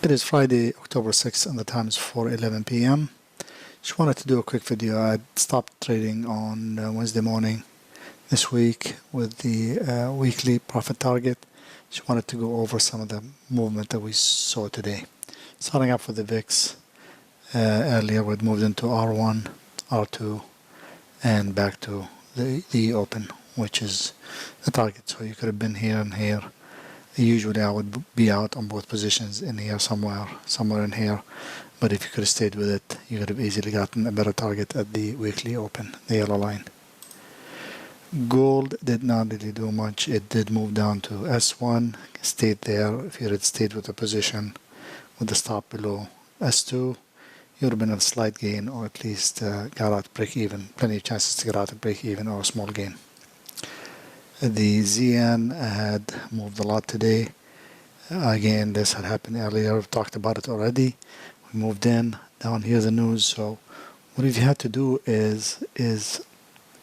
It is Friday, October 6th, and the time is 4:11 p.m. Just wanted to do a quick video. I stopped trading on Wednesday morning this week with the weekly profit target. Just wanted to go over some of the movement that we saw today. Starting up with the VIX, earlier we'd moved into R1, R2, and back to the open, which is the target. So you could have been here and here. Usually I would be out on both positions, in here somewhere in here, but if you could have stayed with it, you could have easily gotten a better target at the weekly open, the yellow line. Gold did not really do much. It did move down to S1, stayed there. If you had stayed with the position with the stop below S2, you would have been a slight gain, or at least got out break even. Plenty of chances to get out at break even or a small gain. The ZN had moved a lot today. Again, this had happened earlier. We've talked about it already. We moved in. Down here the news. So what you had to do is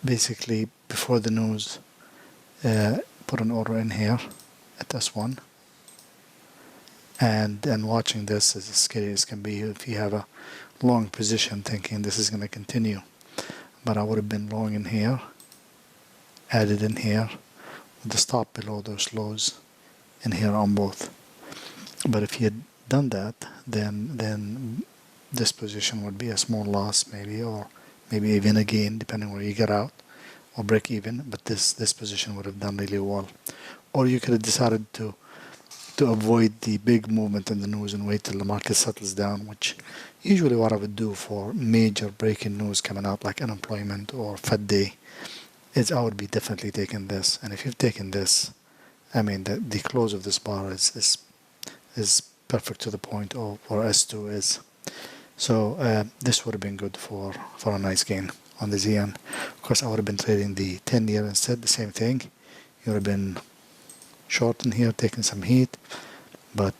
basically before the news, put an order in here at S1. And watching this is as scary as can be if you have a long position thinking this is going to continue. But I would have been long in here, added in here, with the stop below those lows in here on both. But if you had done that, then this position would be a small loss maybe, or maybe even a gain depending where you get out, or break even. But this position would have done really well. Or you could have decided to avoid the big movement in the news and wait till the market settles down, which usually what I would do for major breaking news coming out like unemployment or Fed day, is I would be definitely taking this. And if you've taken this, I mean the close of this bar is perfect to the point of where S2 is. So this would have been good for a nice gain on the ZN. Of course, I would have been trading the 10-year instead, the same thing. You would have been short in here, taking some heat, but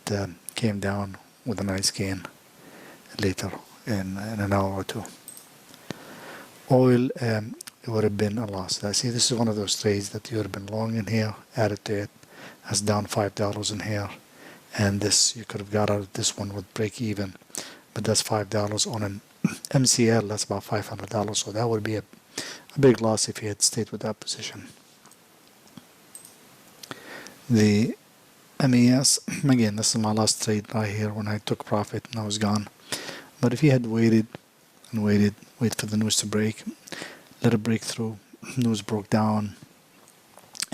came down with a nice gain later in an hour or two. Oil, it would have been a loss. I see this is one of those trades that you would have been long in here, added to it, has down $5 in here, and this you could have got out of this one with break even, but that's $5 on an MCL. That's about $500, so that would be a big loss if you had stayed with that position. The MES, again, this is my last trade right here when I took profit and I was gone. But if you had waited and wait for the news to break, let it break through. News broke down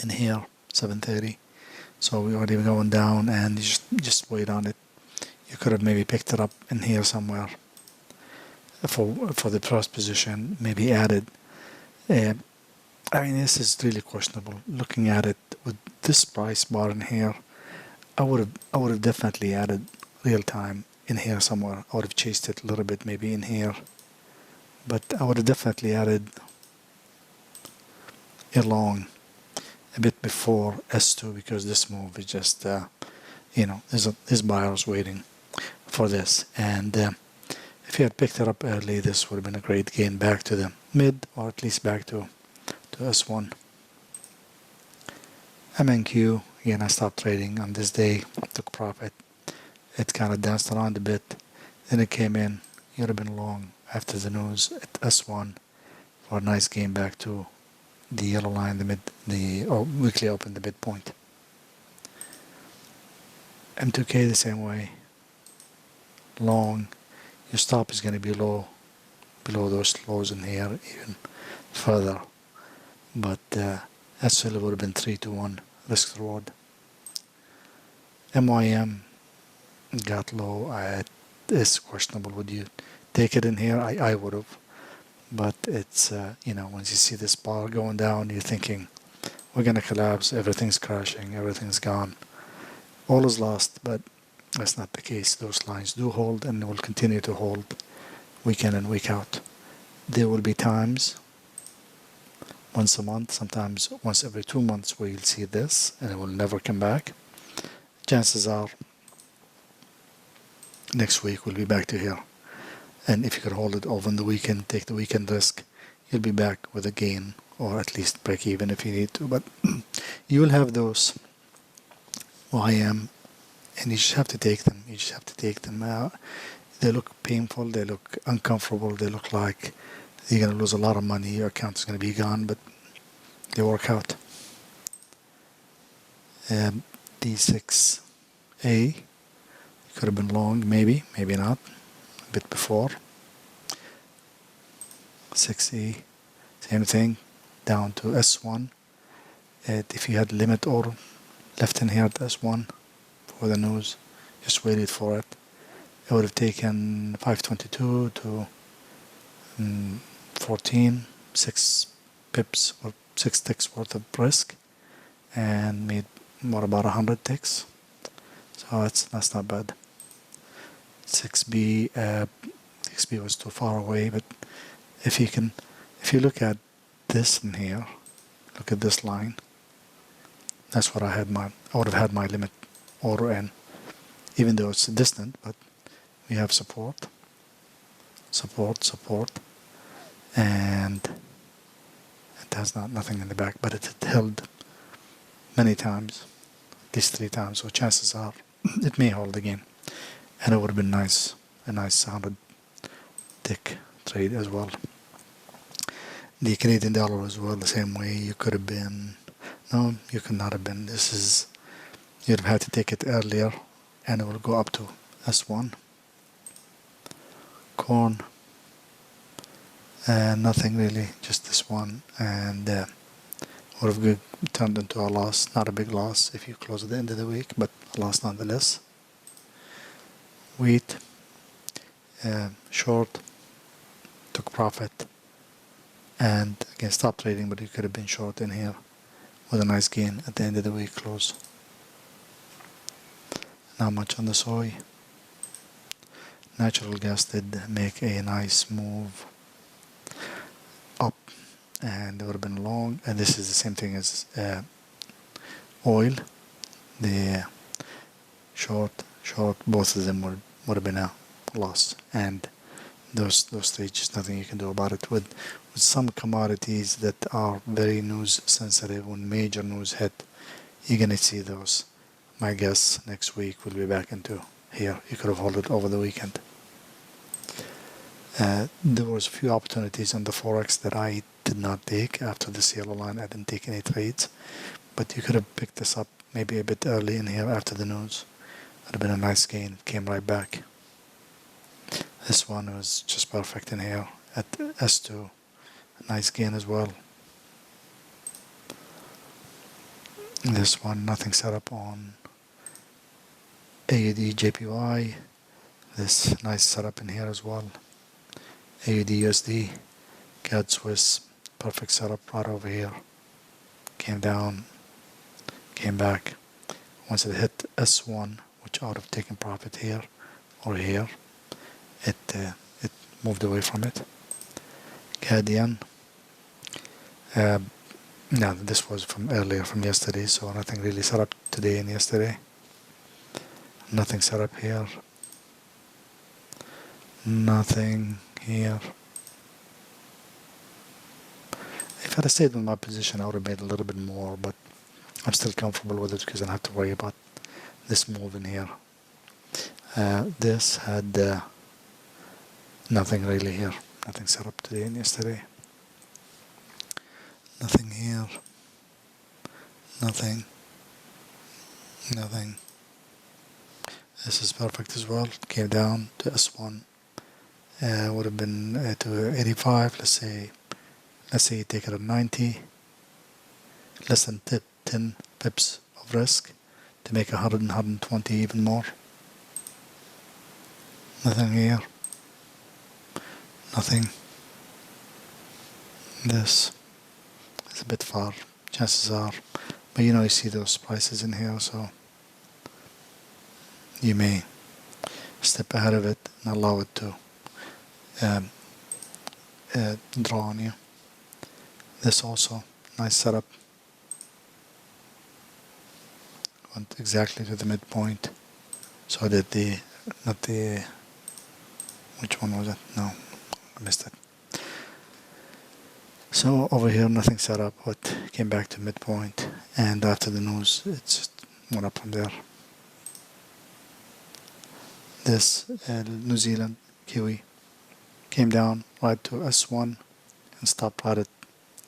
in here, 7:30. So we already going down, and you just wait on it. You could have maybe picked it up in here somewhere for the first position, maybe added. I mean, this is really questionable. Looking at it with this price bar in here, I would have definitely added real time in here somewhere. I would have chased it a little bit, maybe in here, but I would have definitely added a long a bit before S2, because this move is just there's buyers waiting for this, and if you had picked it up early, this would have been a great gain back to the mid, or at least back to S1. MNQ, again, I stopped trading on this day, took profit. It kind of danced around a bit, then it came in. You would have been long after the news at S1 for a nice gain back to the yellow line, the weekly open, the midpoint. M2K the same way, long. Your stop is going to be low, below those lows in here, even further. But that still would have been 3-to-1 risk reward. MYM got low. It's questionable. Would you take it in here? I would have. But it's, once you see this bar going down, you're thinking, we're going to collapse, everything's crashing, everything's gone. All is lost, but that's not the case. Those lines do hold, and will continue to hold week in and week out. There will be times, once a month, sometimes once every 2 months, where you'll see this, and it will never come back. Chances are, next week we'll be back to here. And if you could hold it over the weekend, take the weekend risk, you'll be back with a gain, or at least break even if you need to. But you will have those YM and you just have to take them. You just have to take them out. They look painful, they look uncomfortable, they look like you're going to lose a lot of money, your account is going to be gone, but they work out. D6A could have been long, maybe not, a bit before. 6E, same thing, down to S1. If you had limit order left in here at S1 for the nose, just waited for it. It would have taken 522 to 14, 6 pips or 6 ticks worth of risk, and made more about 100 ticks. So that's not bad. 6B, 6B was too far away, but if you look at this in here, look at this line. That's what I would have had my limit order in, even though it's distant, but we have support, and it has nothing in the back, but it had held many times, at least 3 times, so chances are it may hold again, and it would have been nice, a nice 100 tick trade as well. The Canadian dollar as well, the same way. You could have been, no, you could not have been. You'd have had to take it earlier, and it will go up to S1. Corn, nothing really, just this one, and would have turned into a loss. Not a big loss if you close at the end of the week, but a loss nonetheless. Wheat, short, took profit, and again stopped trading, but you could have been short in here with a nice gain at the end of the week close. Not much on the soy. Natural gas did make a nice move up, and it would have been long, and this is the same thing as oil. The short, both of them would have been a loss, and those three, just nothing you can do about it. With some commodities that are very news sensitive, when major news hit, you're gonna see those. My guess next week we'll be back into here. You could have held it over the weekend. There was a few opportunities on the Forex that I did not take after the yellow line. I didn't take any trades, but you could have picked this up maybe a bit early in here after the news. Would have been a nice gain. Came right back. This one was just perfect in here at S2. A nice gain as well. This one, nothing set up on AUD JPY. This nice setup in here as well. AUD USD, CAD Swiss, perfect setup right over here. Came down, came back. Once it hit S1, which I would have taken profit here or here, it moved away from it. CAD yen. Now this was from earlier, from yesterday, so nothing really set up today and yesterday. Nothing set up here. Nothing here. If I had stayed in my position, I would have made a little bit more, but I'm still comfortable with it because I don't have to worry about this move in here. This had nothing really here. Nothing set up today and yesterday. Nothing here. Nothing. Nothing. This is perfect as well. Came down to S1. Would have been to 85. Let's say you take it at 90. Less than 10 pips of risk to make 100 and 120 even more. Nothing here. Nothing. This is a bit far, chances are, but you see those prices in here, so you may step ahead of it and allow it to draw on you. This also, nice setup. Went exactly to the midpoint. So I did which one was it? No, I missed it. So over here, nothing set up, but came back to midpoint, and after the news, it just went up from there. this New Zealand Kiwi came down right to S1 and stopped right at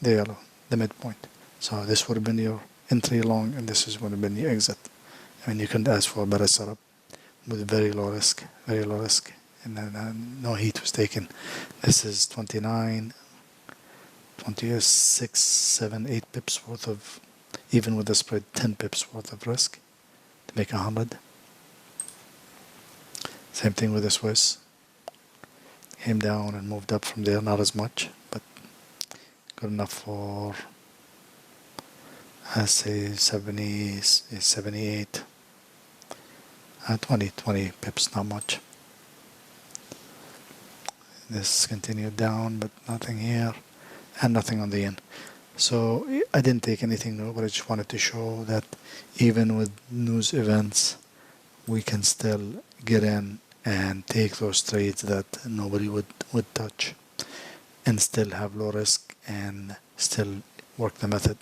the yellow, the midpoint. So this would have been your entry long, and this would have been the exit. I mean, you couldn't ask for a better setup with very low risk, and then no heat was taken. This is 29, 26, 7, 8 pips worth of, even with the spread, 10 pips worth of risk to make 100. Same thing with the Swiss. Came down and moved up from there, not as much, but good enough for, I say, 70, 78. 20 pips, not much. This continued down, but nothing here, and nothing on the end. So I didn't take anything new, but I just wanted to show that even with news events, we can still get in and take those trades that nobody would touch, and still have low risk and still work the method.